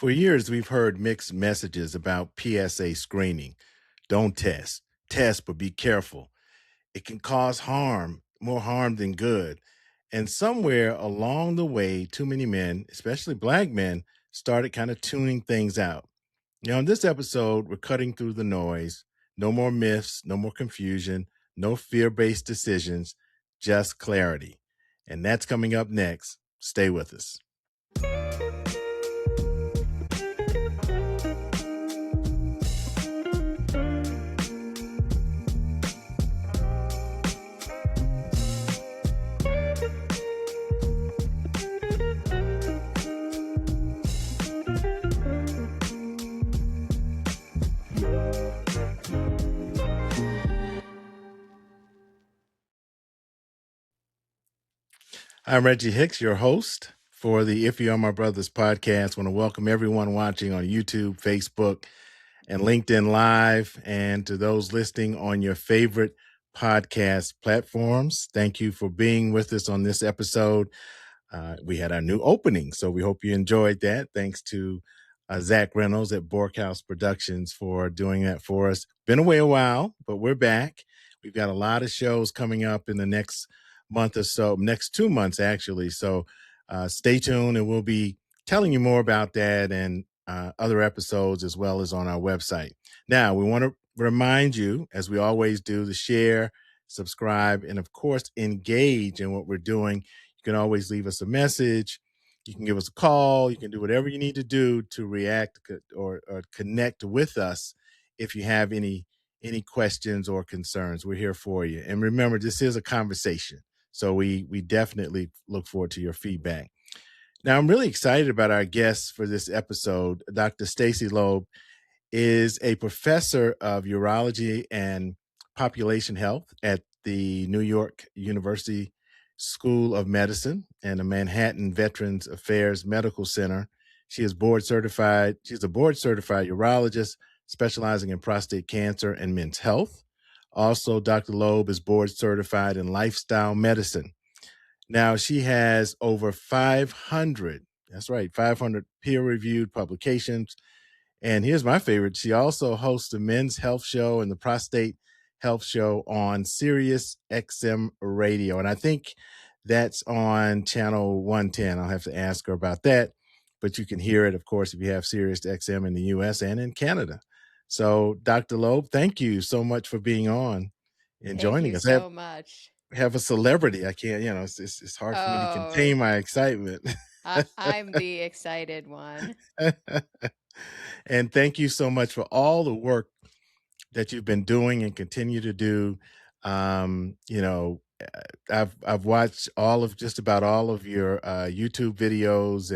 For years, we've heard mixed messages about PSA screening. Don't test. Test, but be careful. It can cause harm, more harm than good. And somewhere along the way, too many men, especially black men, started kind of tuning things out. Now, in this episode, we're cutting through the noise. No more myths, no more confusion, no fear based decisions, just clarity. And that's coming up next. Stay with us. I'm Reggie Hicks, your host for the If You Are My Brothers podcast. I want to welcome everyone watching on YouTube, Facebook, and LinkedIn Live, and to those listening on your favorite podcast platforms. Thank you for being with us on this episode. We had our new opening, so we hope you enjoyed that. Thanks to Zach Reynolds at Borkhouse Productions for doing that for us. Been away a while, but we're back. We've got a lot of shows coming up in the next month or so, next 2 months actually. So stay tuned, and we'll be telling you more about that and other episodes as well as on our website. Now, we want to remind you, as we always do, to share, subscribe, and of course, engage in what we're doing. You can always leave us a message. You can give us a call. You can do whatever you need to do to react or connect with us if you have any questions or concerns. We're here for you. And remember, this is a conversation. So we definitely look forward to your feedback. Now, I'm really excited about our guest for this episode. Dr. Stacy Loeb is a professor of urology and population health at the New York University School of Medicine and the Manhattan Veterans Affairs Medical Center. She is board certified. She's a board certified urologist specializing in prostate cancer and men's health. Also, Dr. Loeb is board certified in lifestyle medicine. Now, she has over 500, that's right, 500 peer-reviewed publications. And here's my favorite. She also hosts the Men's Health Show and the Prostate Health Show on Sirius XM Radio. And I think that's on channel 110. I'll have to ask her about that. But you can hear it, of course, if you have Sirius XM in the U.S. and in Canada. So, Dr. Loeb, thank you so much for being on and joining us. Thank you so much. Have a celebrity. I can't, it's hard for me to contain my excitement. I'm the excited one. And thank you so much for all the work that you've been doing and continue to do. I've watched just about all of your YouTube videos,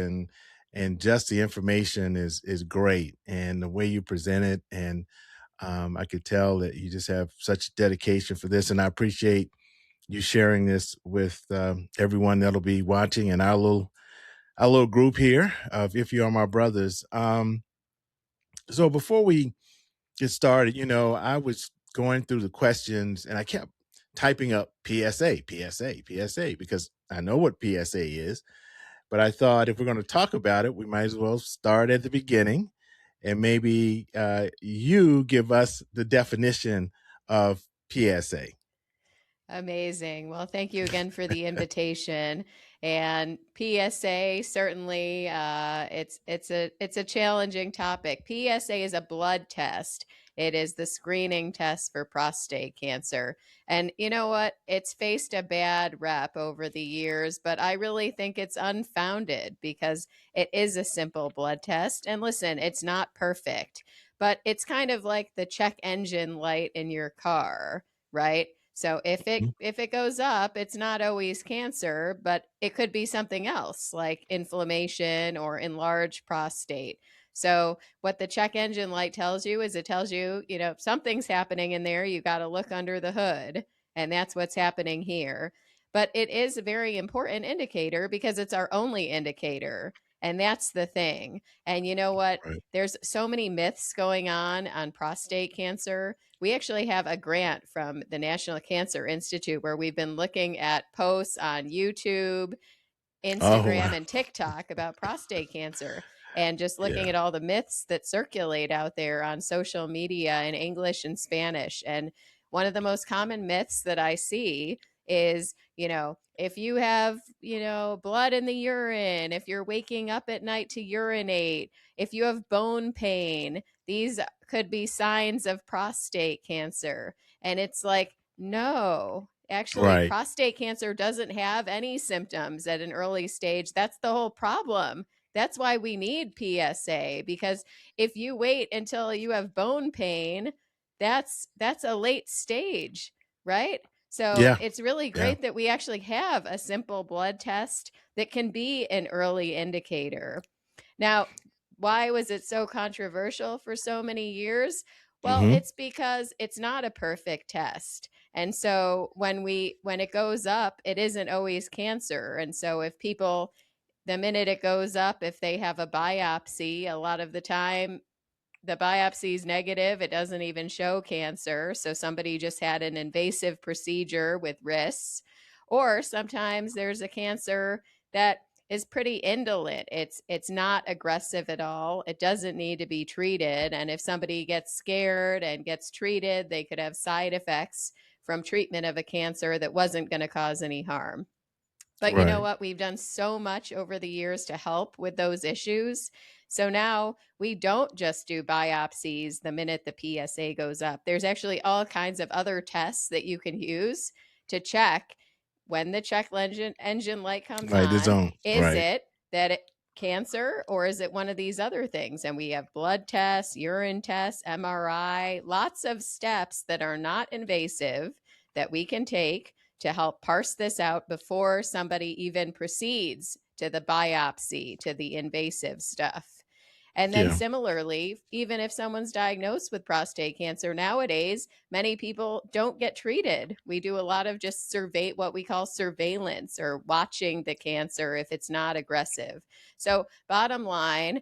and just the information is great, and the way you present it. And I could tell that you just have such dedication for this, and I appreciate you sharing this with everyone that'll be watching and our little group here of If You Are My Brothers. So before we get started, I was going through the questions and I kept typing up PSA, PSA, PSA, because I know what PSA is. But I thought if we're going to talk about it, we might as well start at the beginning, and maybe you give us the definition of PSA. Amazing. Well, thank you again for the invitation. And PSA, certainly, it's a challenging topic. PSA is a blood test. It is the screening test for prostate cancer. And you know what? It's faced a bad rep over the years, but I really think it's unfounded because it is a simple blood test. And listen, it's not perfect, but it's kind of like the check engine light in your car, right? So if it goes up, it's not always cancer, but it could be something else like inflammation or enlarged prostate. So what the check engine light tells you is it tells you, something's happening in there. You got to look under the hood, and that's what's happening here. But it is a very important indicator because it's our only indicator. And that's the thing. And you know what? Right. There's so many myths going on prostate cancer. We actually have a grant from the National Cancer Institute where we've been looking at posts on YouTube, Instagram, and TikTok about prostate cancer. and just looking Yeah. at all the myths that circulate out there on social media in English and Spanish. And one of the most common myths that I see is, if you have, blood in the urine, if you're waking up at night to urinate, if you have bone pain, these could be signs of prostate cancer. And it's like, no, actually, Right. prostate cancer doesn't have any symptoms at an early stage. That's the whole problem. That's why we need PSA, because if you wait until you have bone pain, that's a late stage, right? So Yeah. it's really Yeah. great that we actually have a simple blood test that can be an early indicator. Now, why was it so controversial for so many years? Well, Mm-hmm. it's because it's not a perfect test. And so when it goes up, it isn't always cancer. And so if people, the minute it goes up, if they have a biopsy, a lot of the time the biopsy is negative. It doesn't even show cancer. So somebody just had an invasive procedure with risks. Or sometimes there's a cancer that is pretty indolent. It's not aggressive at all. It doesn't need to be treated. And if somebody gets scared and gets treated, they could have side effects from treatment of a cancer that wasn't going to cause any harm. But you know Right. what? We've done so much over the years to help with those issues. So now we don't just do biopsies the minute the PSA goes up. There's actually all kinds of other tests that you can use to check when the check engine light comes Right. The on. zone. Is Right. it that cancer, or is it one of these other things? And we have blood tests, urine tests, MRI, lots of steps that are not invasive that we can take to help parse this out before somebody even proceeds to the biopsy, to the invasive stuff. And then Yeah. similarly, even if someone's diagnosed with prostate cancer nowadays, many people don't get treated. We do a lot of just what we call surveillance, or watching the cancer if it's not aggressive. So bottom line,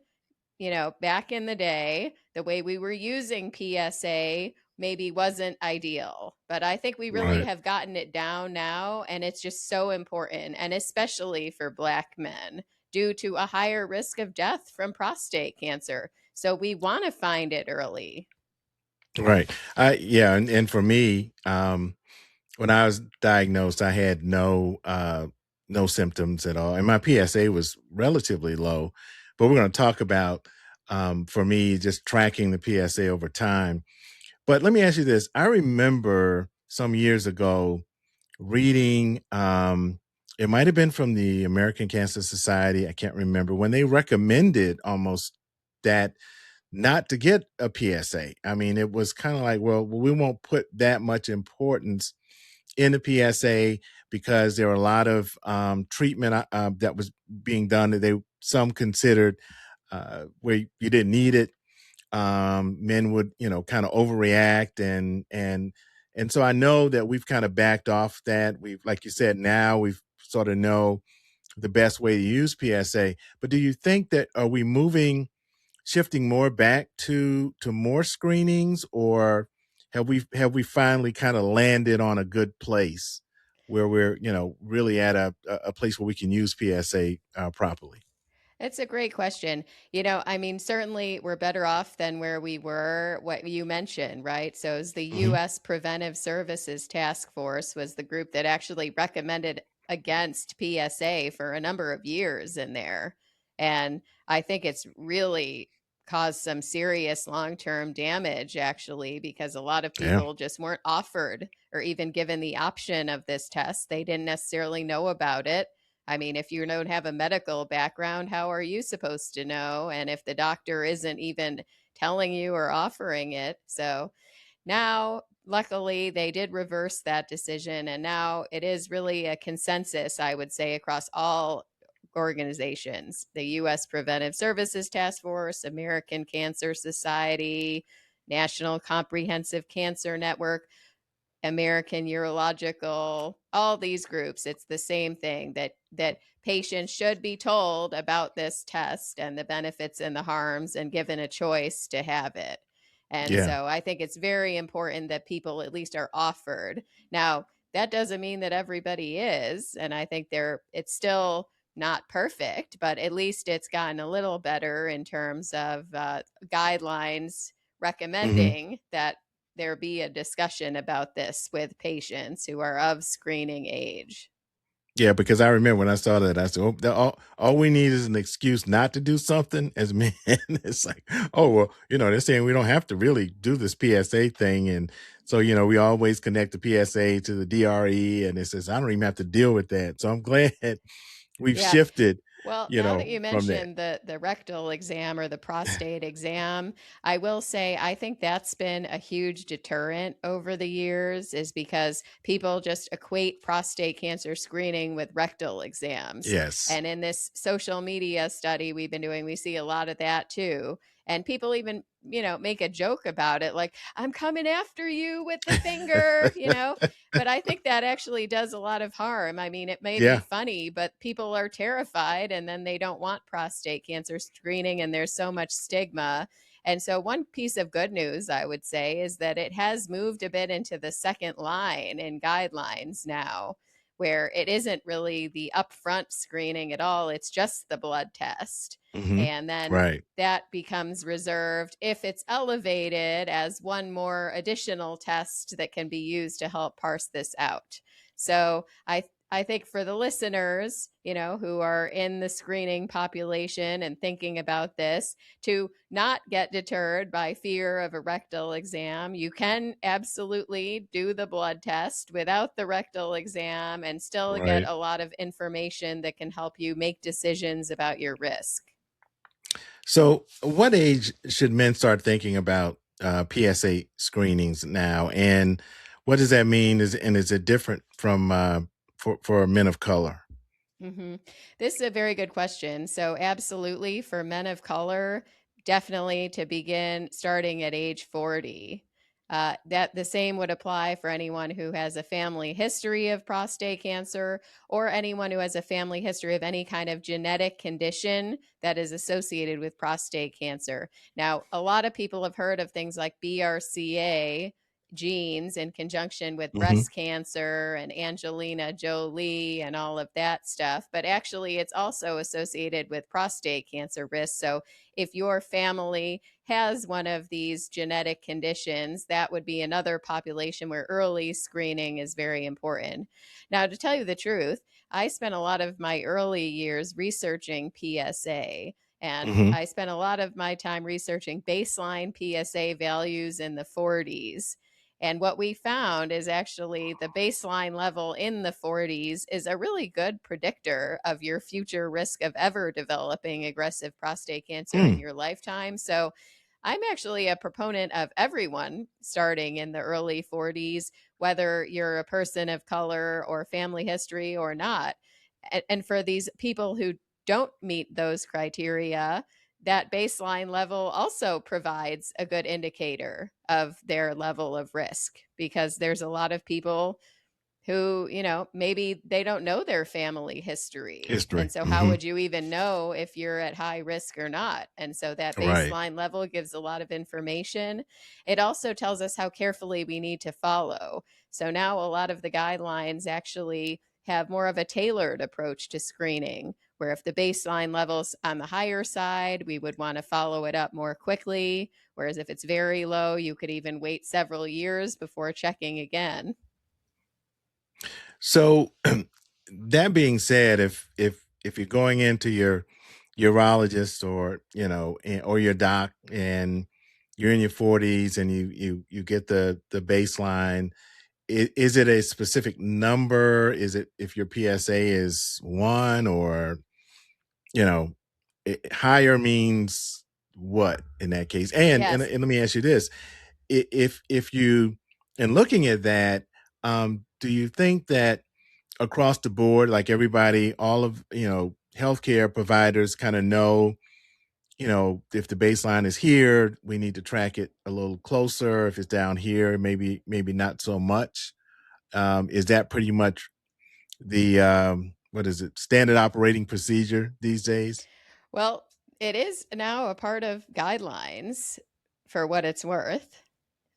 back in the day, the way we were using PSA maybe wasn't ideal, but I think we really Right. have gotten it down now, and it's just so important, and especially for Black men, due to a higher risk of death from prostate cancer. So we want to find it early. Right. Yeah, and for me, when I was diagnosed, I had no symptoms at all, and my PSA was relatively low. But we're going to talk about for me just tracking the PSA over time. But let me ask you this: I remember some years ago reading. It might have been from the American Cancer Society. I can't remember when they recommended almost that not to get a PSA. I mean, it was kind of like, well, we won't put that much importance in the PSA because there were a lot of treatment that was being done that some considered where you didn't need it. Men would, kind of overreact and so I know that we've kind of backed off that. We've, like you said, now we've sort of know the best way to use PSA. But do you think that are we shifting more back to more screenings, or have we finally kind of landed on a good place where we're really at a place where we can use PSA properly? It's a great question. I mean, certainly we're better off than where we were, what you mentioned, right? So, as the Hmm. U.S. Preventive Services Task Force was the group that actually recommended against PSA for a number of years in there. And I think it's really caused some serious long term damage, actually, because a lot of Yeah. people just weren't offered or even given the option of this test. They didn't necessarily know about it. I mean, if you don't have a medical background, how are you supposed to know? And if the doctor isn't even telling you or offering it. So now, luckily, they did reverse that decision. And now it is really a consensus, I would say, across all organizations: the U.S. Preventive Services Task Force, American Cancer Society, National Comprehensive Cancer Network, American Urological, all these groups. It's the same thing, that patients should be told about this test and the benefits and the harms, and given a choice to have it. And Yeah. so I think it's very important that people at least are offered. Now, that doesn't mean that everybody is, and I think it's still not perfect, but at least it's gotten a little better in terms of guidelines recommending that there be a discussion about this with patients who are of screening age. Yeah, because I remember when I saw that, I said, "Oh, all we need is an excuse not to do something." As men, it's like, "Oh well, they're saying we don't have to really do this PSA thing," and so we always connect the PSA to the DRE, and it says I don't even have to deal with that. So I'm glad we've Yeah. shifted, Well, now that you from that. mentioned the rectal exam or the prostate exam, I will say I think that's been a huge deterrent over the years, is because people just equate prostate cancer screening with rectal exams. Yes. And in this social media study we've been doing, we see a lot of that too. And people even, make a joke about it, like, I'm coming after you with the finger, but I think that actually does a lot of harm. I mean, it may be Yeah. funny, but people are terrified and then they don't want prostate cancer screening, and there's so much stigma. And so, one piece of good news I would say is that it has moved a bit into the second line in guidelines now, where it isn't really the upfront screening at all, it's just the blood test. Hmm. And then Right. that becomes reserved if it's elevated as one more additional test that can be used to help parse this out. So I think for the listeners, who are in the screening population and thinking about this, to not get deterred by fear of a rectal exam, you can absolutely do the blood test without the rectal exam and still get Right. a lot of information that can help you make decisions about your risk. So, what age should men start thinking about PSA screenings now, and what does that mean? Is it different from for men of color? hmm This is a very good question. So, absolutely, for men of color, definitely to begin starting at age 40. That the same would apply for anyone who has a family history of prostate cancer, or anyone who has a family history of any kind of genetic condition that is associated with prostate cancer. Now, a lot of people have heard of things like BRCA genes in conjunction with Hmm. breast cancer and Angelina Jolie and all of that stuff. But actually, it's also associated with prostate cancer risk. So if your family has one of these genetic conditions, that would be another population where early screening is very important. Now, to tell you the truth, I spent a lot of my early years researching PSA. And Hmm. I spent a lot of my time researching baseline PSA values in the 40s. And what we found is actually the baseline level in the 40s is a really good predictor of your future risk of ever developing aggressive prostate cancer in Mm. your lifetime. So I'm actually a proponent of everyone starting in the early 40s, whether you're a person of color or family history or not. And for these people who don't meet those criteria, that baseline level also provides a good indicator of their level of risk, because there's a lot of people who, maybe they don't know their family history. History. And so, how Hmm. would you even know if you're at high risk or not? And so, that Right. baseline level gives a lot of information. It also tells us how carefully we need to follow. So, now a lot of the guidelines actually have more of a tailored approach to screening, where if the baseline level's on the higher side, we would want to follow it up more quickly. Whereas if it's very low, you could even wait several years before checking again. So, that being said, if you're going into your urologist, or or your doc, and you're in your 40s, and you get the baseline, is it a specific number? Is it if your PSA is 1, or you know higher means what in that case? And Yes. let me ask you this: if you, in looking at that, do you think that across the board, like everybody, all of healthcare providers kind of know, if the baseline is here, we need to track it a little closer. If it's down here, maybe not so much. Is that pretty much the what is it, standard operating procedure these days? Well, it is now a part of guidelines, for what it's worth.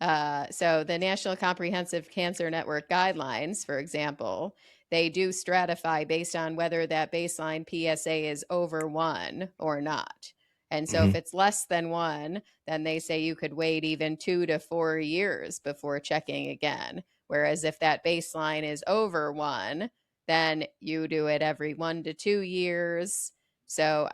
So the National Comprehensive Cancer Network guidelines, for example, they do stratify based on whether that baseline PSA is over 1 or not. And so if it's less than 1, then they say you could wait even 2 to 4 years before checking again. Whereas if that baseline is over 1, then you do it every 1 to 2 years. So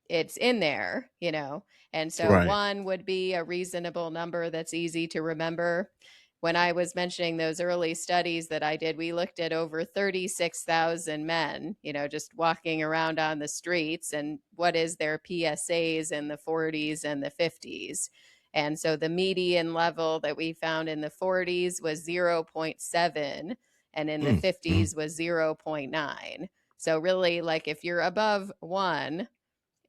it's in there, you know. And so Right. 1 would be a reasonable number that's easy to remember. When I was mentioning those early studies that I did, we looked at over 36,000 men, you know, just walking around on the streets, and what is their PSAs in the 40s and the 50s. And so the median level that we found in the 40s was 0.7, and in the 50s was 0.9. So really, like, if you're above 1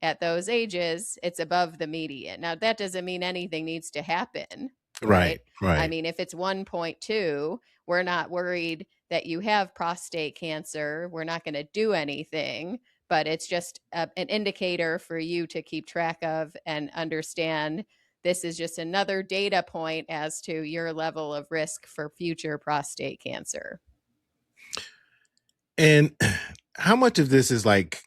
at those ages, it's above the median. Now, that doesn't mean anything needs to happen, right? Right. I Right. mean, if it's 1.2, we're not worried that you have prostate cancer. We're not going to do anything, but it's just an indicator for you to keep track of and understand. This is just another data point as to your level of risk for future prostate cancer. And how much of this is like,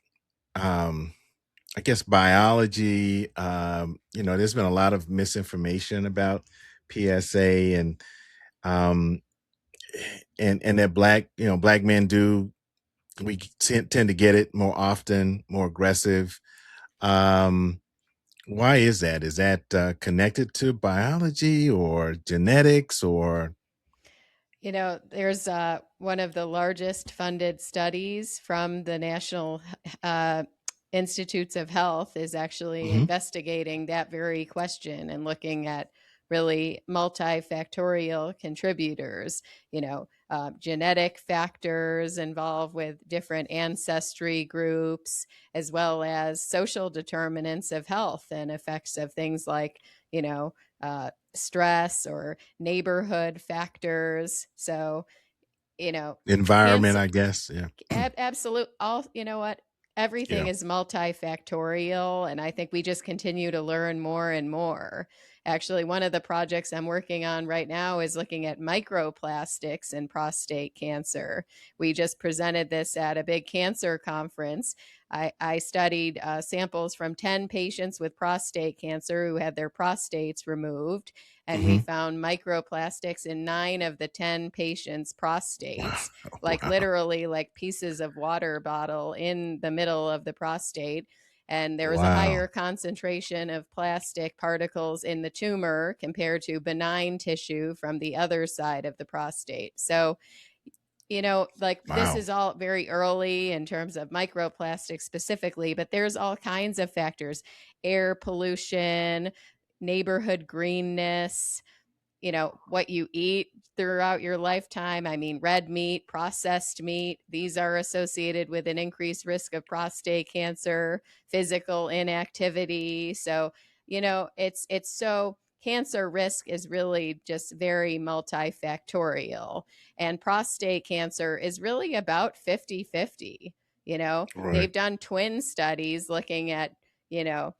I guess, biology? There's been a lot of misinformation about PSA, um, and that black men we tend to get it more often, more aggressive. Um, why is that? Is that connected to biology or genetics or? You know, there's one of the largest funded studies from the National Institutes of Health is actually Mhm. investigating that very question and looking at really multifactorial contributors, genetic factors involved with different ancestry groups, as well as social determinants of health and effects of things like, stress or neighborhood factors. So, Environment, cancer, I guess. Yeah. absolute, all, you know what? Everything Yeah. is multifactorial, and I think we just continue to learn more and more. Actually, one of the projects I'm working on right now is looking at microplastics in prostate cancer. We just presented this at a big cancer conference. I studied samples from 10 patients with prostate cancer who had their prostates removed, and we Mhm. found microplastics in 9 of the 10 patients' prostates, like Wow. literally like pieces of water bottle in the middle of the prostate. And there was a Wow. higher concentration of plastic particles in the tumor compared to benign tissue from the other side of the prostate. So, like, this Wow. is all very early in terms of microplastics specifically, but there's all kinds of factors: air pollution, neighborhood greenness, what you eat throughout your lifetime. I mean, red meat, processed meat, these are associated with an increased risk of prostate cancer, physical inactivity. So, it's so cancer risk is really just very multifactorial. And prostate cancer is really about 50-50. Right. They've done twin studies looking at, you know,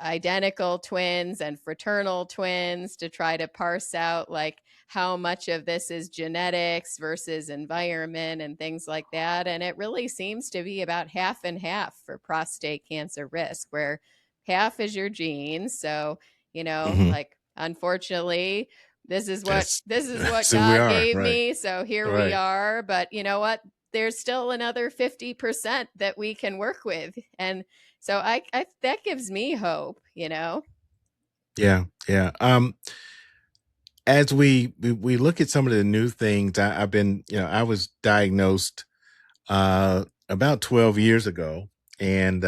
identical twins and fraternal twins to try to parse out like how much of this is genetics versus environment and things like that. And it really seems to be about half and half for prostate cancer risk, where half is your genes. So, Mhm. like, unfortunately, this is what That's this is what so we God are, gave right. me. So here we Right. are. But you know what? There's still another 50% that we can work with. And so I that gives me hope. Yeah. Yeah. As we look at some of the new things, I've been, I was diagnosed about 12 years ago. And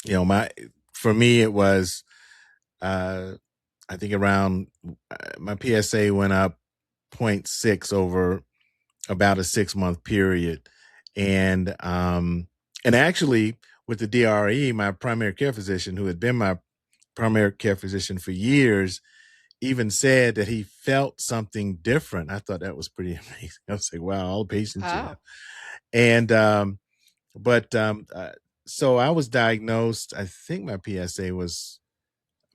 my for me it was uh I think around my PSA went up point 0.6 over about a 6-month period. And actually, with the DRE, my primary care physician, who had been my primary care physician for years, even said that he felt something different. I thought that was pretty amazing. I was like, wow, all the patients, yeah. Oh, And but so I was diagnosed. I think my PSA was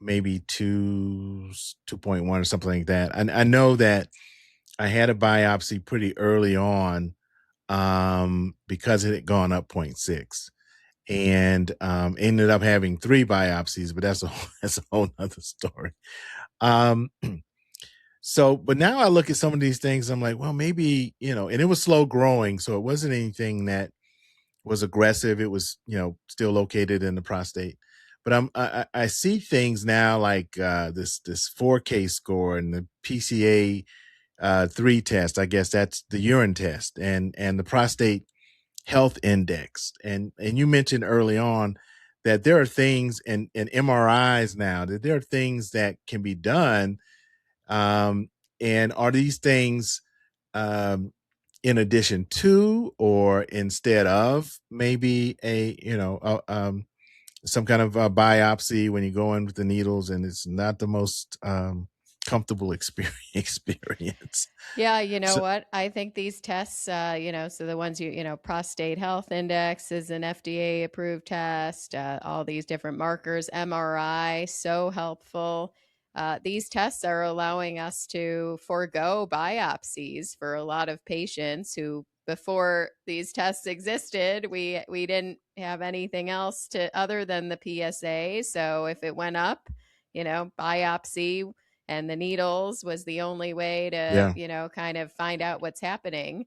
maybe 2.1 or something like that. And I know that I had a biopsy pretty early on, because it had gone up zero point 0.6, and ended up having 3 biopsies, but that's a that's a whole nother story. Um, so, but now I look at some of these things, I'm like, well, maybe, and it was slow growing, so it wasn't anything that was aggressive. It was, still located in the prostate. But I see things now like this 4K score and the PCA 3 test. I guess that's the urine test, and the prostate health index. And you mentioned early on that there are things and MRIs now, that there are things that can be done. And are these things um, in addition to or instead of maybe some kind of biopsy when you go in with the needles, and it's not the most comfortable experience. Yeah, you know So, what? I think these tests, so the ones prostate health index is an FDA approved test, all these different markers, MRI, so helpful. These tests are allowing us to forego biopsies for a lot of patients who, before these tests existed, we didn't have anything else to other than the PSA. So if it went up, biopsy and the needles was the only way to, yeah. kind of find out what's happening.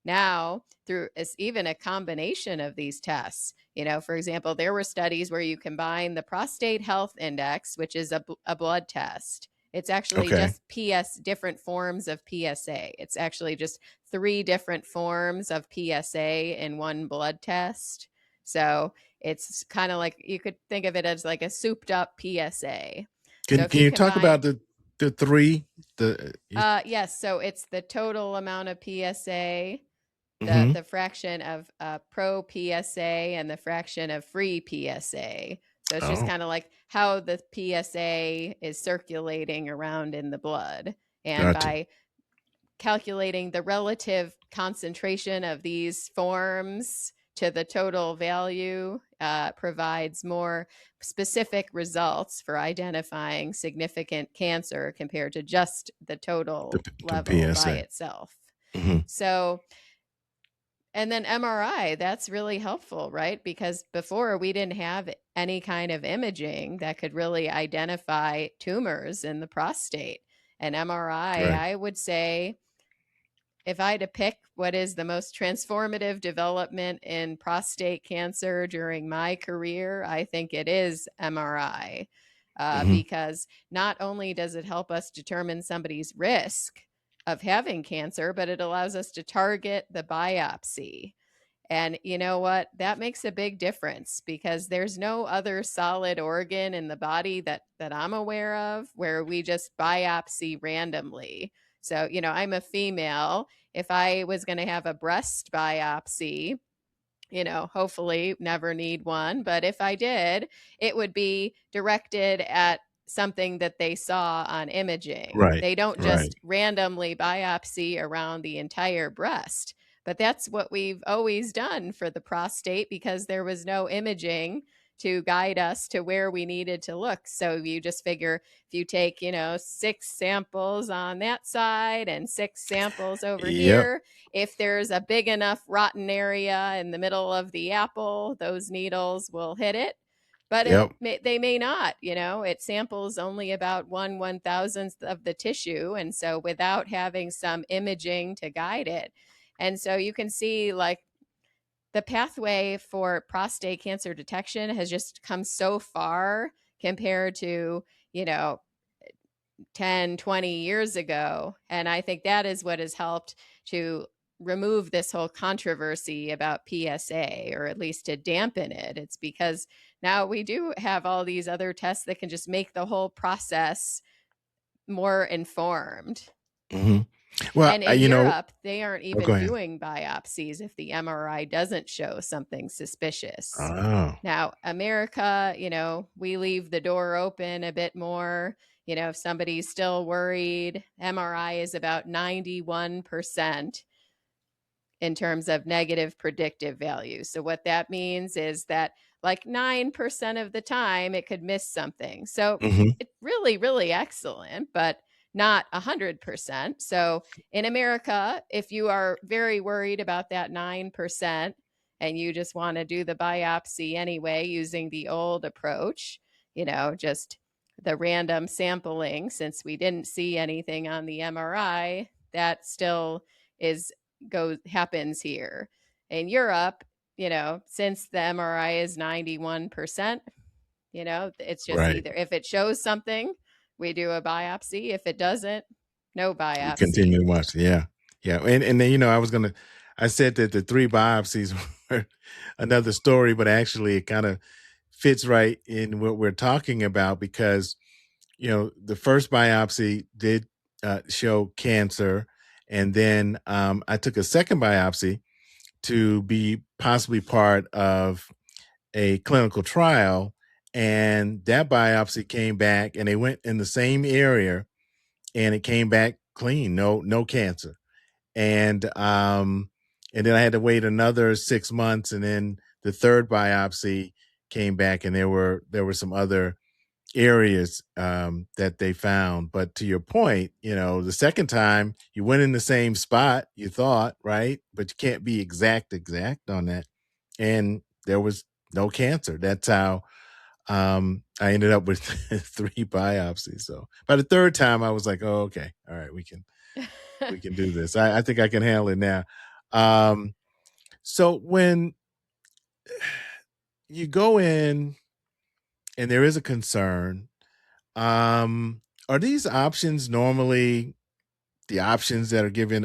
Now, through even a combination of these tests, for example, there were studies where you combine the prostate health index, which is a blood test. It's actually Okay. just different forms of PSA. It's actually just 3 different forms of PSA in one blood test. So it's kind of like, you could think of it as like a souped up PSA. So Can if can you you talk combine, about the three? The yes, so it's the total amount of PSA, mm-hmm. the fraction of pro PSA, and the fraction of free PSA. So it's just Oh, kind of like how the PSA is circulating around in the blood. And gotcha. by calculating the relative concentration of these forms to the total value, provides more specific results for identifying significant cancer compared to just the The, total the level by PSA. itself. Mm-hmm. So, and then MRI, that's really helpful, right? Because before we didn't have any kind of imaging that could really identify tumors in the prostate. And MRI, Right. I would say, if I had to pick what is the most transformative development in prostate cancer during my career, I think it is MRI, Mm-hmm. because not only does it help us determine somebody's risk of having cancer, but it allows us to target the biopsy. And you know what? That makes a big difference because there's no other solid organ in the body that I'm aware of where we just biopsy randomly. So, I'm a female. If I was going to have a breast biopsy, hopefully never need one, but if I did, it would be directed at something that they saw on imaging. Right. They don't Right. just randomly biopsy around the entire breast. But that's what we've always done for the prostate because there was no imaging to guide us to where we needed to look. So you just figure if you take, 6 samples on that side and 6 samples over Yep. here, if there's a big enough rotten area in the middle of the apple, those needles will hit it. But Yep. they may not, it samples only about 1/1000th of the tissue. And so without having some imaging to guide it. And so you can see like the pathway for prostate cancer detection has just come so far compared to, you know, 10, 20 years ago. And I think that is what has helped to remove this whole controversy about PSA, or at least to dampen it. It's because now we do have all these other tests that can just make the whole process more informed. Mm-hmm. Well, And in Europe, they aren't oh, go even ahead. doing biopsies if the MRI doesn't show something suspicious. Oh, Now, America, we leave the door open a bit more. If somebody's still worried, MRI is about 91% in terms of negative predictive value. So what that means is that like 9% of the time it could miss something. So Hmm. it's really, really excellent, but not 100%. So in America, if you are very worried about that 9% and you just want to do the biopsy anyway using the old approach, just the random sampling, since we didn't see anything on the MRI, that still happens here. In Europe, since the MRI is 91%, it's just Right. either if it shows something, we do a biopsy. If it doesn't, no We biopsy. continue to watch. Yeah. Yeah. And then, I said that the 3 biopsies were another story, but actually it kind of fits right in what we're talking about because, the first biopsy did show cancer. And then I took a second biopsy to be possibly part of a clinical trial. And that biopsy came back and they went in the same area and it came back clean, no cancer. And then I had to wait another 6 months, and then the third biopsy came back, and there were some other areas that they found. But to your point, the second time you went in the same spot, you thought, right, but you can't be exact on that, and there was no cancer. That's how I ended up with 3 biopsies. So by the third time, I was like, "Oh, okay, all right, we can do this. I think I can handle it now." Um, so when you go in and there is a concern, are these options normally the options that are given,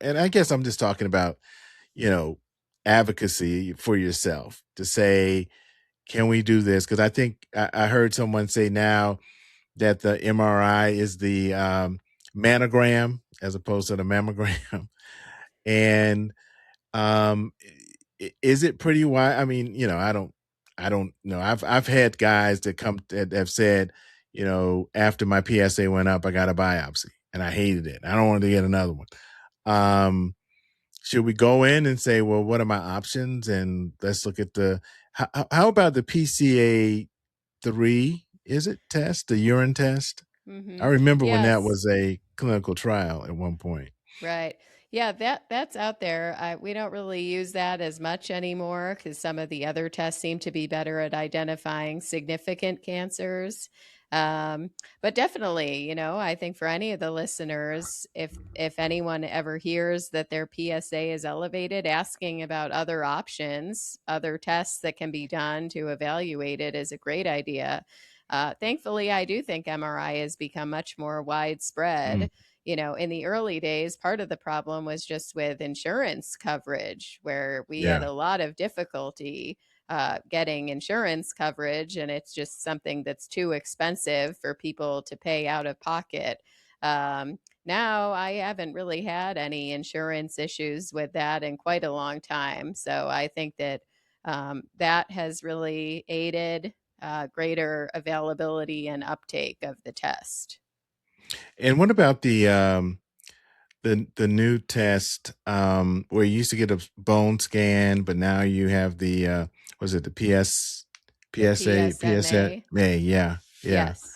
and I guess I'm just talking about, you know, advocacy for yourself to say, can we do this? Because I think I heard someone say now that the MRI is the manogram as opposed to the mammogram. And is it pretty wide? I mean, I don't know. I've had guys that have said, after my PSA went up, I got a biopsy and I hated it. I don't want to get another one. Um, should we go in and say, well, what are my options? And let's look at how about the PCA 3? Is it test, the urine test? I Mm-hmm. remember when that Yes. was a clinical trial at one point. Right. Yeah, that's out there. We don't really use that as much anymore because some of the other tests seem to be better at identifying significant cancers. Um, but definitely, I think for any of the listeners, if anyone ever hears that their PSA is elevated, asking about other options, other tests that can be done to evaluate it is a great idea. Thankfully, I do think MRI has become much more Mm, widespread. In the early days, part of the problem was just with insurance coverage, where we had yeah. a lot of difficulty getting insurance coverage, and it's just something that's too expensive for people to pay out of pocket. Now, I haven't really had any insurance issues with that in quite a long time. So I think that that has really aided greater availability and uptake of the test. And what about the new test where you used to get a bone scan, but now you have the was it the The PSA PSA? PSMA. Yeah, yeah. Yes.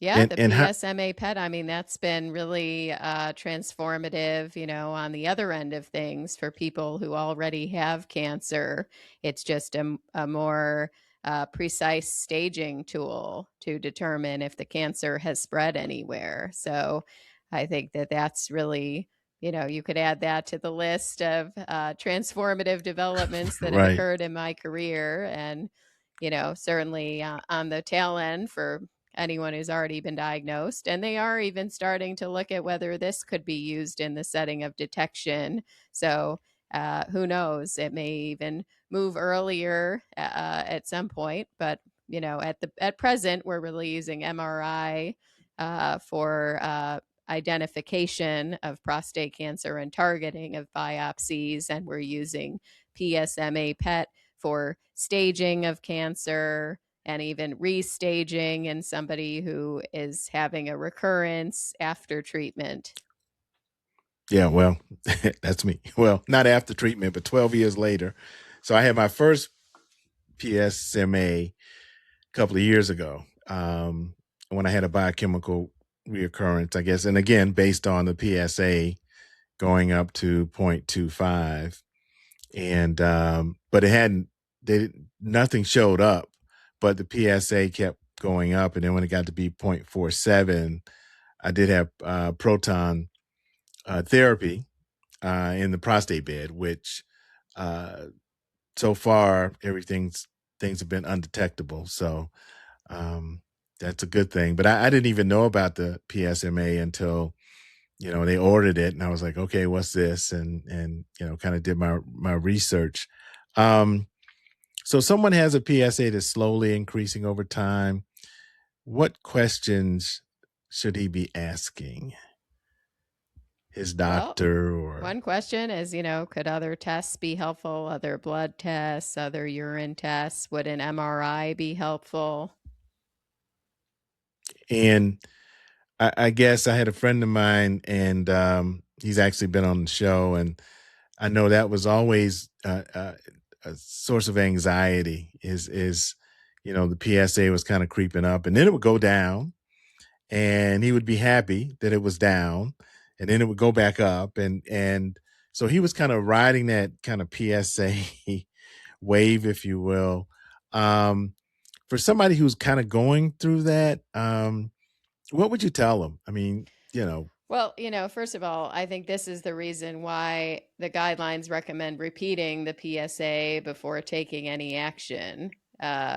Yeah, And the and how PSMA PET, I mean, that's been really transformative, on the other end of things for people who already have cancer. It's just a more precise staging tool to determine if the cancer has spread anywhere. So I think that that's really, you could add that to the list of transformative developments that have right. occurred in my career. And, certainly on the tail end for anyone who's already been diagnosed. And they are even starting to look at whether this could be used in the setting of detection. So who knows? It may even move earlier at some point. But at present, we're really using MRI for identification of prostate cancer and targeting of biopsies, and we're using PSMA PET for staging of cancer and even restaging in somebody who is having a recurrence after treatment. Yeah, well, that's me. Well, not after treatment, but 12 years later. So I had my first PSMA a couple of years ago, when I had a biochemical reoccurrence, I guess, and again, based on the PSA going up to 0.25. And but it hadn't, nothing showed up, but the PSA kept going up. And then when it got to be 0.47, I did have proton therapy in the prostate bed, which uh, so far things have been undetectable. So um, that's a good thing. But I didn't even know about the PSMA until they ordered it, and I was like, okay, what's this? And kind of did my research. So someone has a PSA that's slowly increasing over time. What questions should he be asking his Well, doctor? Or one question is, could other tests be helpful? Other blood tests, other urine tests? Would an MRI be helpful? and I guess I had a friend of mine, and he's actually been on the show, and I know that was always a source of anxiety. Is the PSA was kind of creeping up, and then it would go down, and he would be happy that it was down, and then it would go back up, and so he was kind of riding that kind of PSA wave, if you will. For somebody who's kind of going through that, what would you tell them? I mean, Well, first of all, I think this is the reason why the guidelines recommend repeating the PSA before taking any action,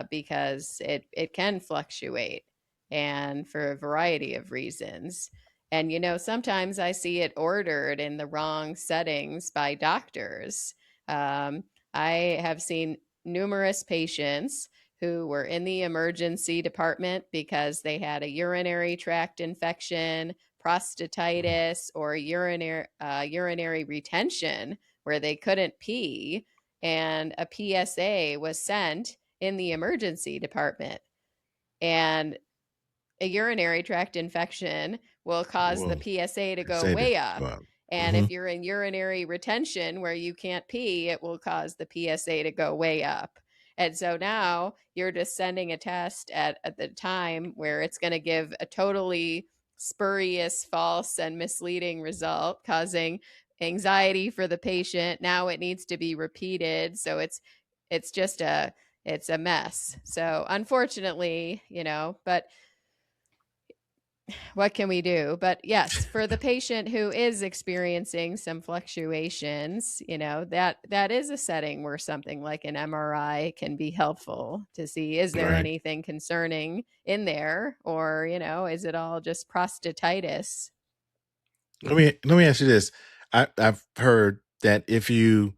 because it can fluctuate and for a variety of reasons. And, sometimes I see it ordered in the wrong settings by doctors. Um, I have seen numerous patients who were in the emergency department because they had a urinary tract infection, prostatitis, or urinary retention where they couldn't pee, and a PSA was sent in the emergency department. And a urinary tract infection will cause the well, PSA to go say that. way up. Well, And hmm if you're in urinary retention where you can't pee, it will cause the PSA to go way up. And so now you're just sending a test at the time where it's going to give a totally spurious, false, and misleading result, causing anxiety for the patient. Now it needs to be repeated. So it's just it's a mess. So unfortunately, but what can we do? But yes, for the patient who is experiencing some fluctuations, that is a setting where something like an MRI can be helpful to see, is there right. anything concerning in there, or is it all just prostatitis? Let me ask you this. I've heard that if you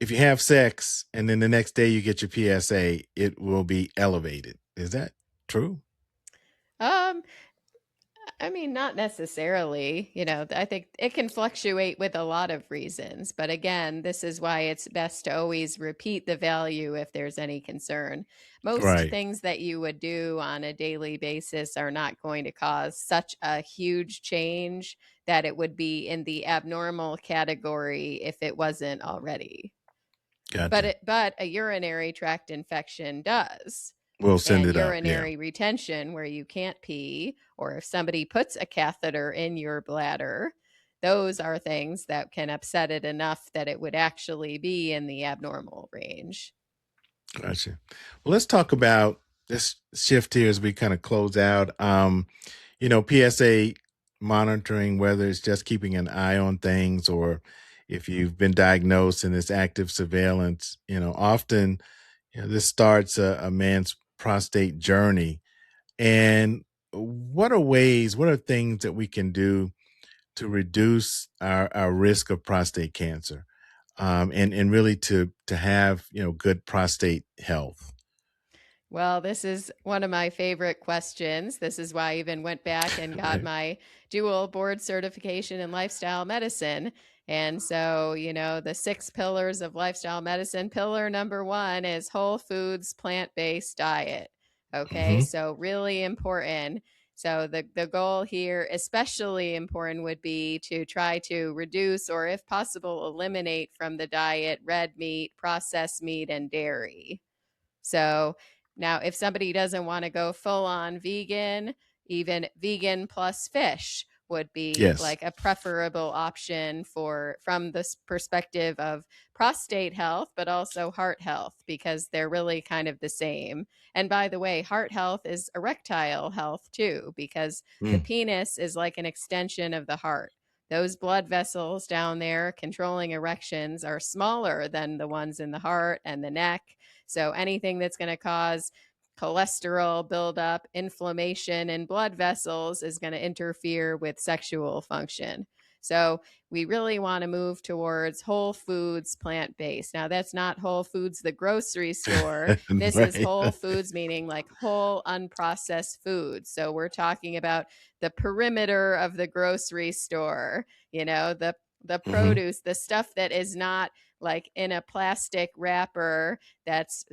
have sex and then the next day you get your PSA, it will be elevated. Is that true? Um, I mean, not necessarily. I think it can fluctuate with a lot of reasons. But again, this is why it's best to always repeat the value if there's any concern. Most Right. things that you would do on a daily basis are not going to cause such a huge change that it would be in the abnormal category if it wasn't already. But Gotcha. but a urinary tract infection does, We'll send and it up. Yeah. urinary retention where you can't pee, or if somebody puts a catheter in your bladder, those are things that can upset it enough that it would actually be in the abnormal range. Gotcha. Well, let's talk about this shift here as we kind of close out. PSA monitoring, whether it's just keeping an eye on things or if you've been diagnosed and it's active surveillance, often this starts a man's prostate journey. And what are things that we can do to reduce our risk of prostate cancer, and really to have good prostate health? Well, this is one of my favorite questions. This is why I even went back and got Right. my dual board certification in lifestyle medicine. And so, the 6 pillars of lifestyle medicine, pillar number 1 is whole foods, plant based diet. Okay. Hmm. So, really important. So, the goal here, especially important, would be to try to reduce or, if possible, eliminate from the diet red meat, processed meat, and dairy. So now if somebody doesn't want to go full on vegan, even vegan plus fish would be Yes. like a preferable option from this perspective of prostate health, but also heart health, because they're really kind of the same. And by the way, heart health is erectile health too, because the penis is like an extension of the heart. Those blood vessels down there controlling erections are smaller than the ones in the heart and the neck. So anything that's going to cause cholesterol buildup, inflammation in blood vessels is going to interfere with sexual function. So we really want to move towards whole foods, plant-based. Now that's not Whole Foods, the grocery store. This is Right. whole foods, meaning like whole unprocessed foods. So we're talking about the perimeter of the grocery store, the produce, the stuff that is not like in a plastic wrapper that's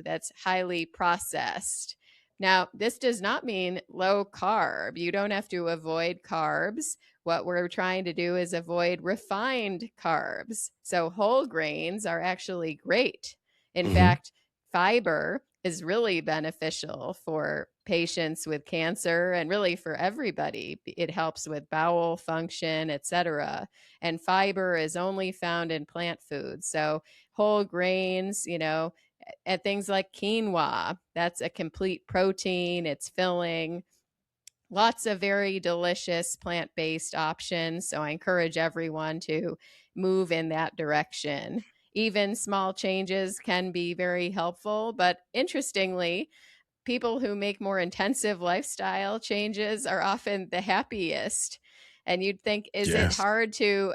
highly processed. Now, this does not mean low carb. You don't have to avoid carbs. What we're trying to do is avoid refined carbs. So whole grains are actually great. In fact, fiber is really beneficial for patients with cancer and really for everybody. It helps with bowel function, etc. And fiber is only found in plant foods. So whole grains, and things like quinoa, that's a complete protein, it's filling. Lots of very delicious plant-based options. So I encourage everyone to move in that direction. Even small changes can be very helpful, but interestingly, people who make more intensive lifestyle changes are often the happiest. And you'd think, is it Yes. hard to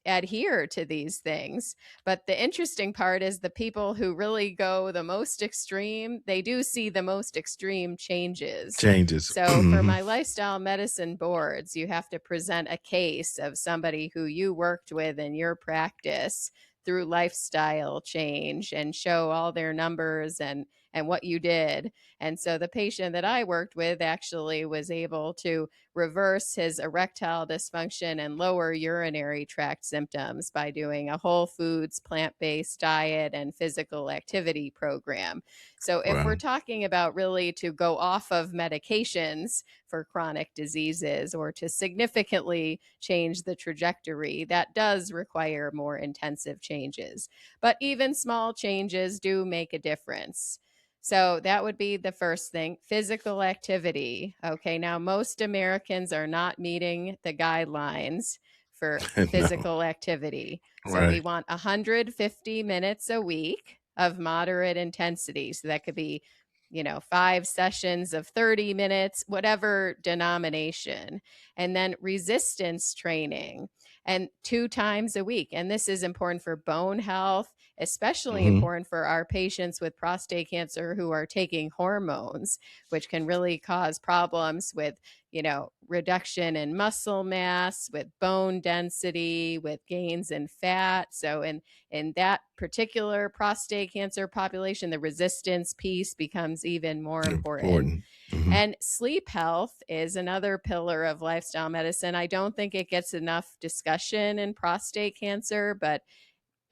adhere to these things? But the interesting part is the people who really go the most extreme, they do see the most extreme changes. Changes. So for my lifestyle medicine boards, you have to present a case of somebody who you worked with in your practice through lifestyle change and show all their numbers and what you did. And so the patient that I worked with actually was able to reverse his erectile dysfunction and lower urinary tract symptoms by doing a whole foods, plant-based diet and physical activity program. So if we're Wow. talking about really to go off of medications for chronic diseases or to significantly change the trajectory, that does require more intensive changes. But even small changes do make a difference. So that would be the first thing. Physical activity. Okay, now most Americans are not meeting the guidelines for No. physical activity. So we Right. want 150 minutes a week of moderate intensity. So that could be, 5 sessions of 30 minutes, whatever denomination. And then resistance training, and 2 times a week. And this is important for bone health, especially important for our patients with prostate cancer who are taking hormones, which can really cause problems with, reduction in muscle mass, with bone density, with gains in fat. So in that particular prostate cancer population, the resistance piece becomes even more important. Important. And sleep health is another pillar of lifestyle medicine. I don't think it gets enough discussion in prostate cancer, but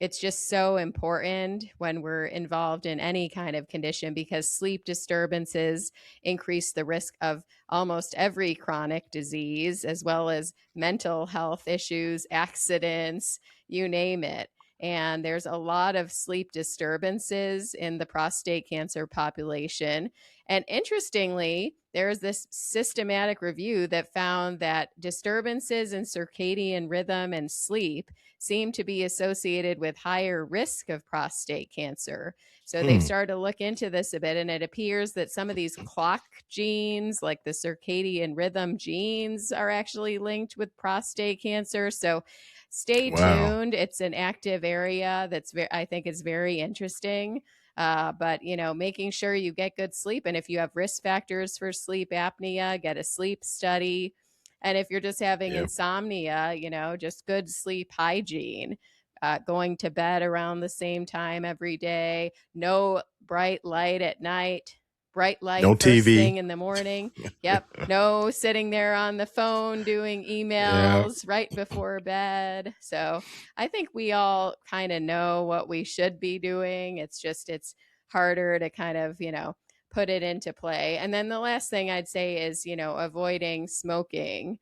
it's just so important when we're involved in any kind of condition, because sleep disturbances increase the risk of almost every chronic disease, as well as mental health issues, accidents, you name it. And there's a lot of sleep disturbances in the prostate cancer population. And interestingly, there's this systematic review that found that disturbances in circadian rhythm and sleep seem to be associated with higher risk of prostate cancer. So they've started to look into this a bit, and it appears that some of these clock genes, like the circadian rhythm genes, are actually linked with prostate cancer. So stay Wow. tuned. It's an active area that's I think is very interesting. But making sure you get good sleep, and if you have risk factors for sleep apnea, get a sleep study. And if you're just having Yeah. insomnia, just good sleep hygiene, going to bed around the same time every day, no bright light at night, bright light No first TV. thing in the morning. Yep. No sitting there on the phone doing Yeah. emails right before bed. So I think we all kind of know what we should be doing. It's harder to kind of, put it into play. And then the last thing I'd say is, avoiding smoking,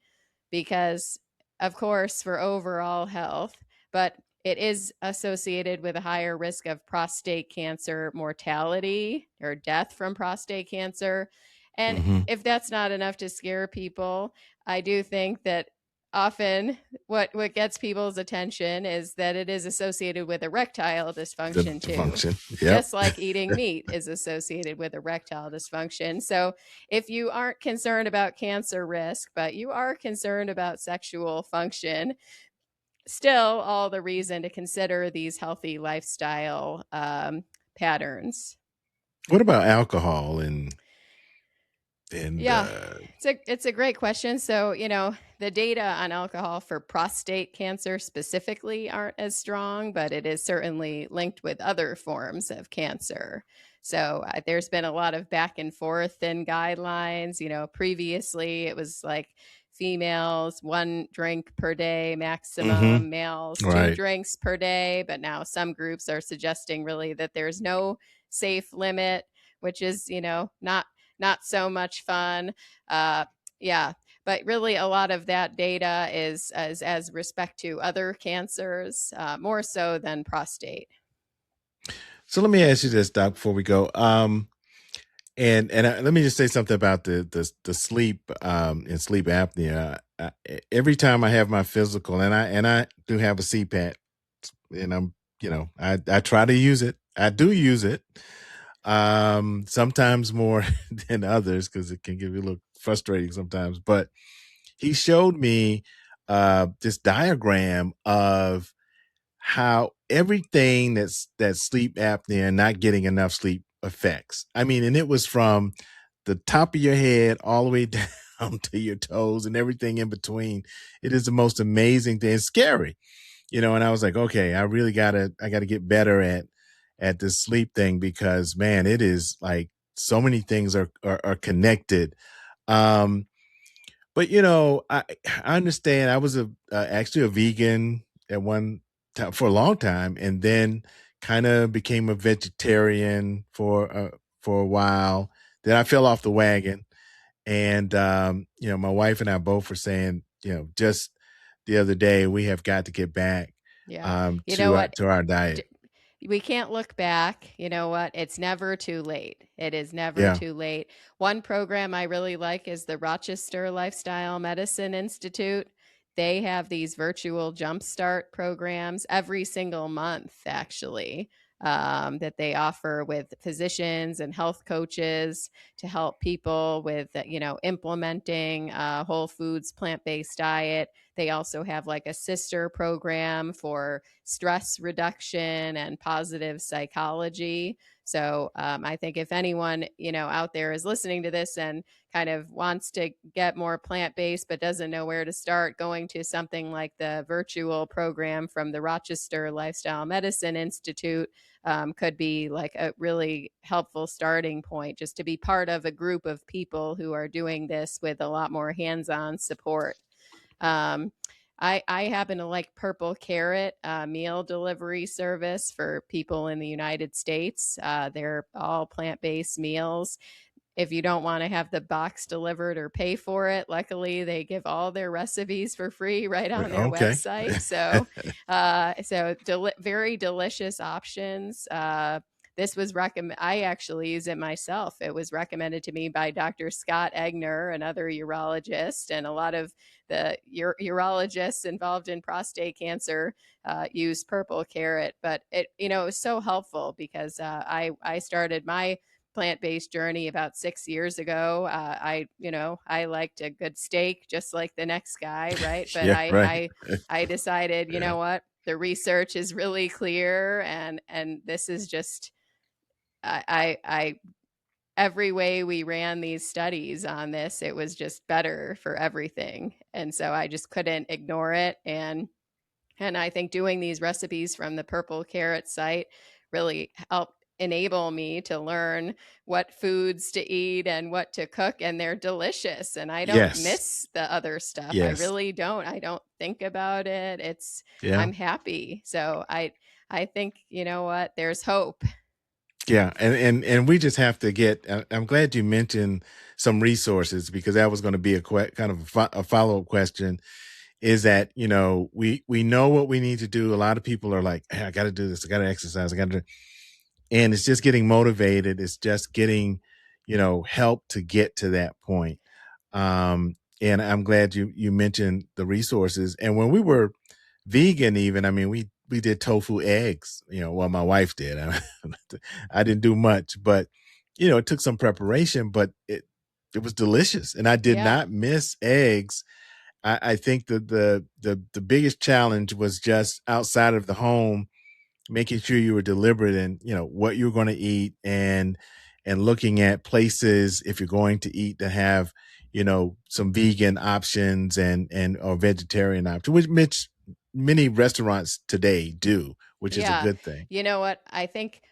because, of course, for overall health, but it is associated with a higher risk of prostate cancer mortality or death from prostate cancer. And Mm-hmm. if that's not enough to scare people, I do think that often what gets people's attention is that it is associated with erectile dysfunction The too, function. Yep. just like eating meat is associated with erectile dysfunction. So if you aren't concerned about cancer risk, but you are concerned about sexual function, still all the reason to consider these healthy lifestyle patterns. What about alcohol and Yeah, it's a great question. So, the data on alcohol for prostate cancer specifically aren't as strong, but it is certainly linked with other forms of cancer. So, there's been a lot of back and forth in guidelines. Previously it was like females 1 drink per day maximum, males 2 right. drinks per day, but now some groups are suggesting really that there's no safe limit, which is, not so much fun. Yeah, but really a lot of that data is as respect to other cancers, more so than prostate. So let me ask you this, Doc, before we go. Let me just say something about the sleep and sleep apnea. Every time I have my physical, and I do have a CPAP, and I try to use it. I do use it. Sometimes more than others because it can get a little frustrating sometimes. But he showed me this diagram of how everything that sleep apnea and not getting enough sleep affects. I mean, and it was from the top of your head all the way down to your toes and everything in between. It is the most amazing thing. It's scary, and I was like, okay, I gotta get better at this sleep thing because man, it is like so many things are connected. Um, but I understand. I was actually a vegan at one time for a long time, and then kind of became a vegetarian for a while. Then I fell off the wagon, and my wife and I both were saying, just the other day, we have got to get back Yeah. You know to what? our diet. We can't look back. You know what? It's never too late. It is never Yeah. too late. One program I really like is the Rochester Lifestyle Medicine Institute. They have these virtual jumpstart programs every single month, actually, that they offer with physicians and health coaches to help people with, implementing whole foods, plant-based diet. They also have like a sister program for stress reduction and positive psychology. So I think if anyone, out there is listening to this and kind of wants to get more plant-based but doesn't know where to start, going to something like the virtual program from the Rochester Lifestyle Medicine Institute could be like a really helpful starting point, just to be part of a group of people who are doing this with a lot more hands-on support. Um, I happen to like Purple Carrot meal delivery service for people in the United States. They're all plant-based meals. If you don't want to have the box delivered or pay for it, luckily they give all their recipes for free right on their Okay. website. So, very delicious options. This was recommended. I actually use it myself. It was recommended to me by Dr. Scott Egner, another urologist, and a lot of the urologists involved in prostate cancer use Purple Carrot. But it was so helpful because I started my plant-based journey about 6 years ago. I liked a good steak just like the next guy, right? But Yeah. Right. I decided, Yeah. what, the research is really clear, and this is just I every way we ran these studies on this, it was just better for everything, and so I just couldn't ignore it. And I think doing these recipes from the Purple Carrot site really helped enable me to learn what foods to eat and what to cook, and they're delicious, and I don't Yes. miss the other stuff. I Yes. really don't. I don't think about it. Yeah. I'm happy. So I think, you know what, there's hope. Yeah, and we just have to get. I'm glad you mentioned some resources because that was going to be a kind of a follow up question. Is that we know what we need to do. A lot of people are like, hey, I got to do this. I got to exercise. I got to, and it's just getting motivated. It's just getting help to get to that point. And I'm glad you mentioned the resources. And when we were vegan, even, I mean, we did tofu eggs. Well, my wife did. I didn't do much, but it took some preparation, but it was delicious, and I did Yeah. not miss eggs. I think that the biggest challenge was just outside of the home, making sure you were deliberate in what you were going to eat, and looking at places if you're going to eat to have some vegan options and or vegetarian options, which many restaurants today do, which is a Yeah. good thing. You know what? I think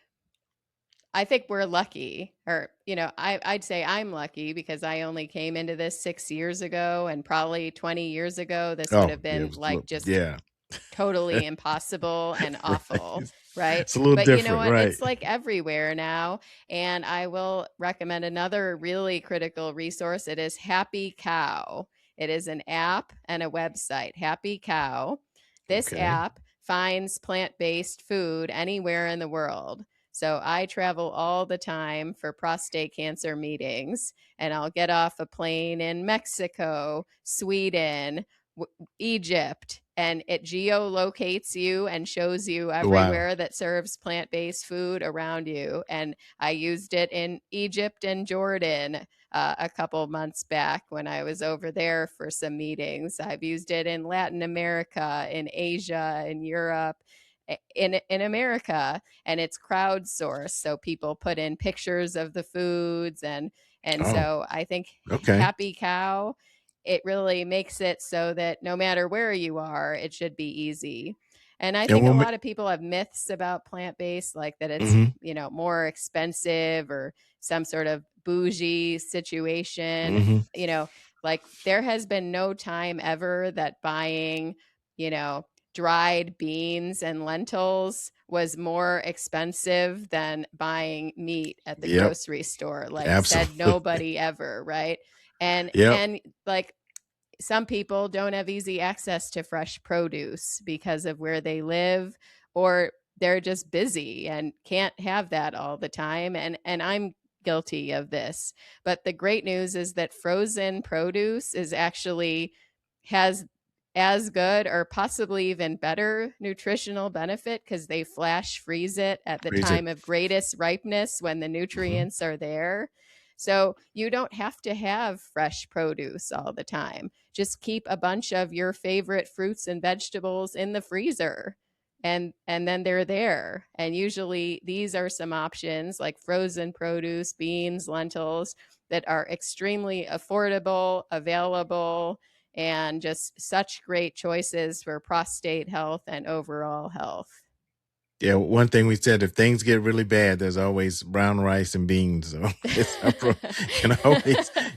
we're lucky, or I'd say I'm lucky because I only came into this 6 years ago, and probably 20 years ago, this would Oh have yeah, it been was like just yeah. totally impossible and Right. awful, right? It's a little But you know different, what? right? It's like everywhere now. And I will recommend another really critical resource. It is Happy Cow. It is an app and a website, Happy Cow. This Okay. app finds plant based food anywhere in the world. So I travel all the time for prostate cancer meetings, and I'll get off a plane in Mexico, Sweden, Egypt, and it geolocates you and shows you Wow. everywhere that serves plant-based food around you. And I used it in Egypt and Jordan a couple months back when I was over there for some meetings. I've used it in Latin America, in Asia, in Europe, in America, and it's crowdsourced. So people put in pictures of the foods, and Oh, so I think okay. Happy Cow, it really makes it so that no matter where you are, it should be easy. And I And think a we'll lot of people have myths about plant based, like that it's, mhm, more expensive or some sort of bougie situation. mhm. You know, like there has been no time ever that buying, you know, dried beans and lentils was more expensive than buying meat at the Yep, grocery store. Like said absolutely. nobody ever, right? And Yep, and like some people don't have easy access to fresh produce because of where they live, or they're just busy and can't have that all the time, and I'm guilty of this. But the great news is that frozen produce is actually has as good or possibly even better nutritional benefit because they flash freeze it at the freeze it. time of greatest ripeness when the Mhm. nutrients are there. So you don't have to have fresh produce all the time. Just keep a bunch of your favorite fruits and vegetables in the freezer, and then they're there. And usually these are some options like frozen produce, beans, lentils, that are extremely affordable, available, and just such great choices for prostate health and overall health. Yeah, one thing we said, if things get really bad, there's always brown rice and beans. So it's you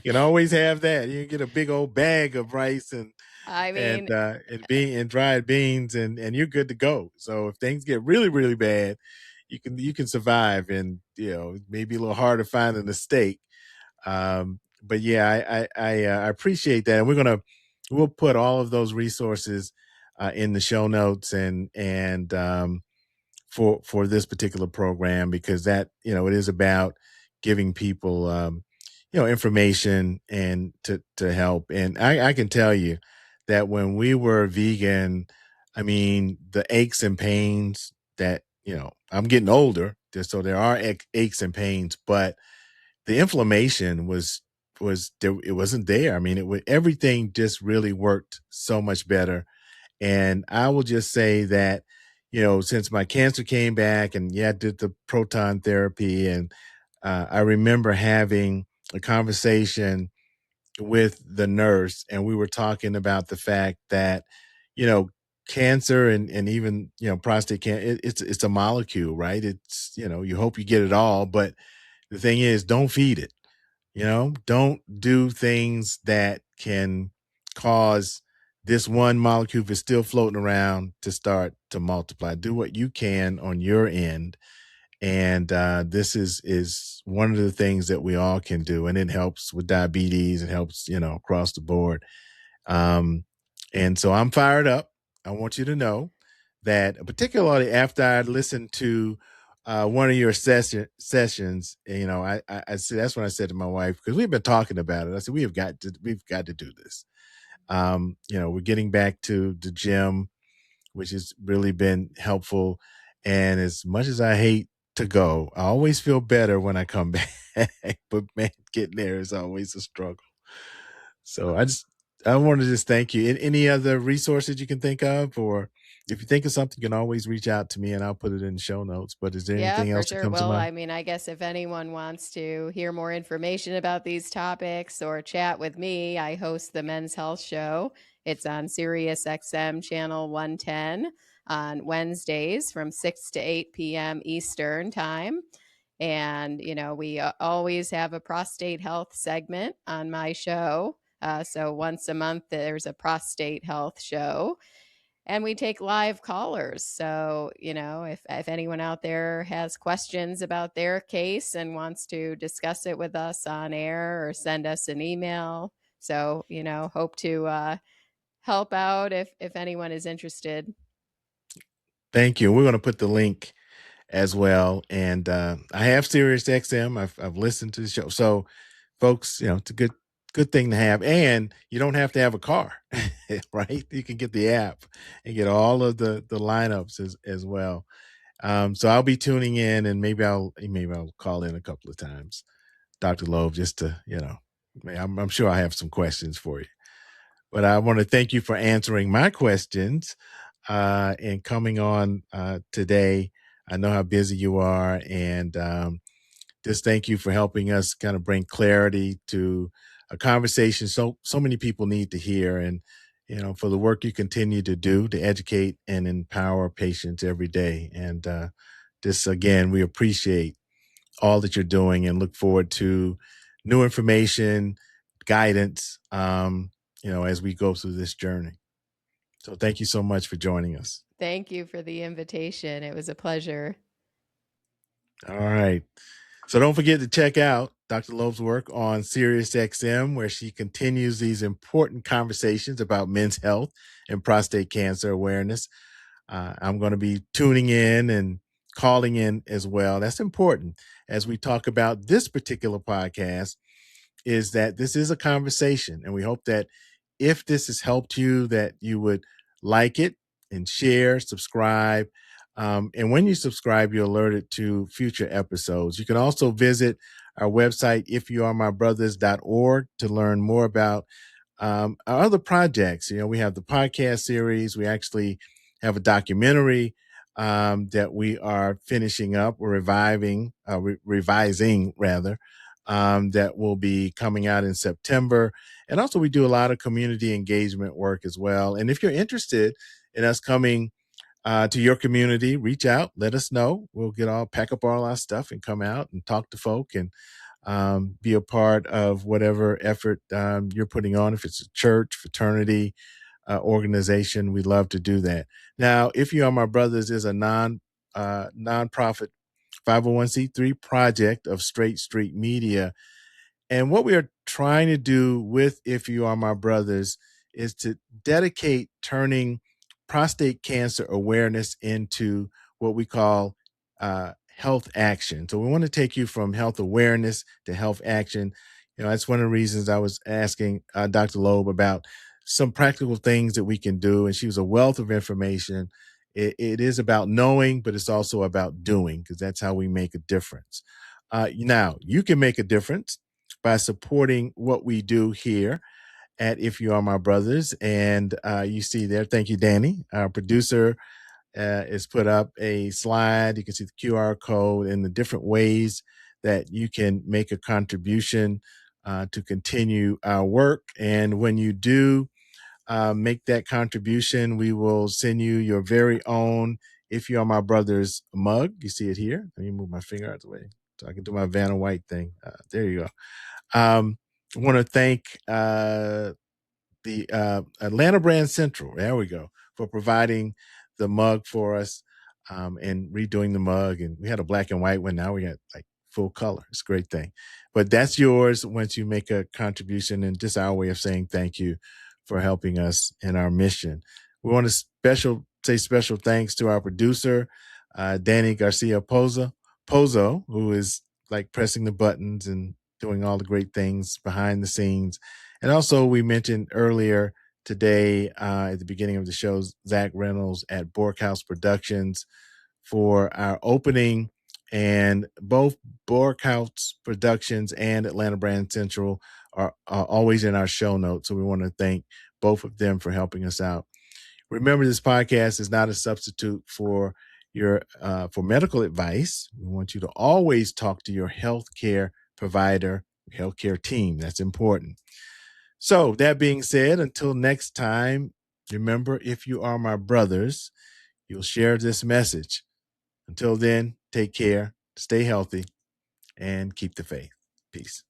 can always have that. You can get a big old bag of rice and I and mean, uh and dried beans, and you're good to go. So if things get really, really bad, you can survive, and maybe a little hard to find in the steak. But yeah, I appreciate that, and we'll put all of those resources in the show notes, and for this particular program, because that it is about giving people information and to help. And I can tell you that when we were vegan, I mean, the aches and pains that I'm getting older, so there are aches and pains, but the inflammation was there. It wasn't there. I mean, everything just really worked so much better. And I will just say that, since my cancer came back, and yeah, I did the proton therapy, and I remember having a conversation with the nurse, and we were talking about the fact that, you know, cancer and even, prostate cancer, it's a molecule, right? It's, you hope you get it all, but the thing is, don't feed it. Don't do things that can cause this one molecule, if it's still floating around, to start to multiply. Do what you can on your end, And this is one of the things that we all can do, and it helps with diabetes. It helps, across the board. And so I'm fired up. I want you to know that, particularly after I listened to one of your sessions, I said, that's when I said to my wife, because we've been talking about it. I said, we've got to do this. We're getting back to the gym, which has really been helpful. And as much as I hate to go, I always feel better when I come back. But man, getting there is always a struggle. So I want to just thank you. Any other resources you can think of, or if you think of something, you can always reach out to me and I'll put it in the show notes. But is there Yeah, anything for else that sure. comes to Well, mind? I mean, I guess if anyone wants to hear more information about these topics or chat with me, I host the Men's Health Show. It's on Sirius XM channel 110 on Wednesdays from 6 to 8 p.m. Eastern time. And, we always have a prostate health segment on my show. So once a month, there's a prostate health show, and we take live callers. So, if anyone out there has questions about their case and wants to discuss it with us on air or send us an email. So, hope to help out if anyone is interested. Thank you. We're going to put the link as well. And I have Sirius XM. I've listened to the show. So folks, it's a good thing to have. And you don't have to have a car, right? You can get the app and get all of the lineups as well. So I'll be tuning in, and maybe I'll call in a couple of times, Dr. Loeb, just to, I'm sure I have some questions for you. But I want to thank you for answering my questions and coming on today. I know how busy you are, and just thank you for helping us kind of bring clarity to a conversation so many people need to hear, and for the work you continue to do to educate and empower patients every day. And just again, we appreciate all that you're doing and look forward to new information, guidance, as we go through this journey. So thank you so much for joining us. Thank you for the invitation. It was a pleasure. All right. So don't forget to check out Dr. Loeb's work on SiriusXM, where she continues these important conversations about men's health and prostate cancer awareness. I'm going to be tuning in and calling in as well. That's important as we talk about this particular podcast, is that this is a conversation. And we hope that if this has helped you, that you would like it and share, subscribe. And when you subscribe, you're alerted to future episodes. You can also visit our website, ifyouaremybrothers.org, to learn more about our other projects. We have the podcast series. We actually have a documentary that we are finishing up, or revising rather, that will be coming out in September. And also we do a lot of community engagement work as well. And if you're interested in us coming to your community, reach out, let us know. We'll pack up all our stuff and come out and talk to folk and be a part of whatever effort you're putting on. If it's a church, fraternity, organization, we'd love to do that. Now, If You Are My Brothers is a nonprofit 501c3 project of Straight Street Media. And what we are trying to do with If You Are My Brothers is to dedicate turning prostate cancer awareness into what we call health action. So we want to take you from health awareness to health action. That's one of the reasons I was asking Dr. Loeb about some practical things that we can do. And she was a wealth of information. It is about knowing, but it's also about doing, because that's how we make a difference. Now, you can make a difference by supporting what we do here at If You Are My Brothers. And you see there, thank you, Danny. Our producer has put up a slide. You can see the QR code and the different ways that you can make a contribution to continue our work. And when you do make that contribution, we will send you your very own If You Are My Brothers mug. You see it here. Let me move my finger out of the way so I can do my Vanna White thing. There you go. I want to thank the Atlanta Brand Central, there we go, for providing the mug for us. and redoing the mug. And we had a black and white one. Now we got like full color. It's a great thing. But that's yours once you make a contribution, and just our way of saying thank you for helping us in our mission. We want to say special thanks to our producer, Danny Garcia Pozo, who is like pressing the buttons and doing all the great things behind the scenes. And also, we mentioned earlier today at the beginning of the show, Zach Reynolds at Borkhouse Productions for our opening. And both Borkhouse Productions and Atlanta Brand Central are always in our show notes. So we want to thank both of them for helping us out. Remember, this podcast is not a substitute for your for medical advice. We want you to always talk to your healthcare provider, healthcare team. That's important. So that being said, until next time, remember, if you are my brothers, you'll share this message. Until then, take care, stay healthy, and keep the faith. Peace.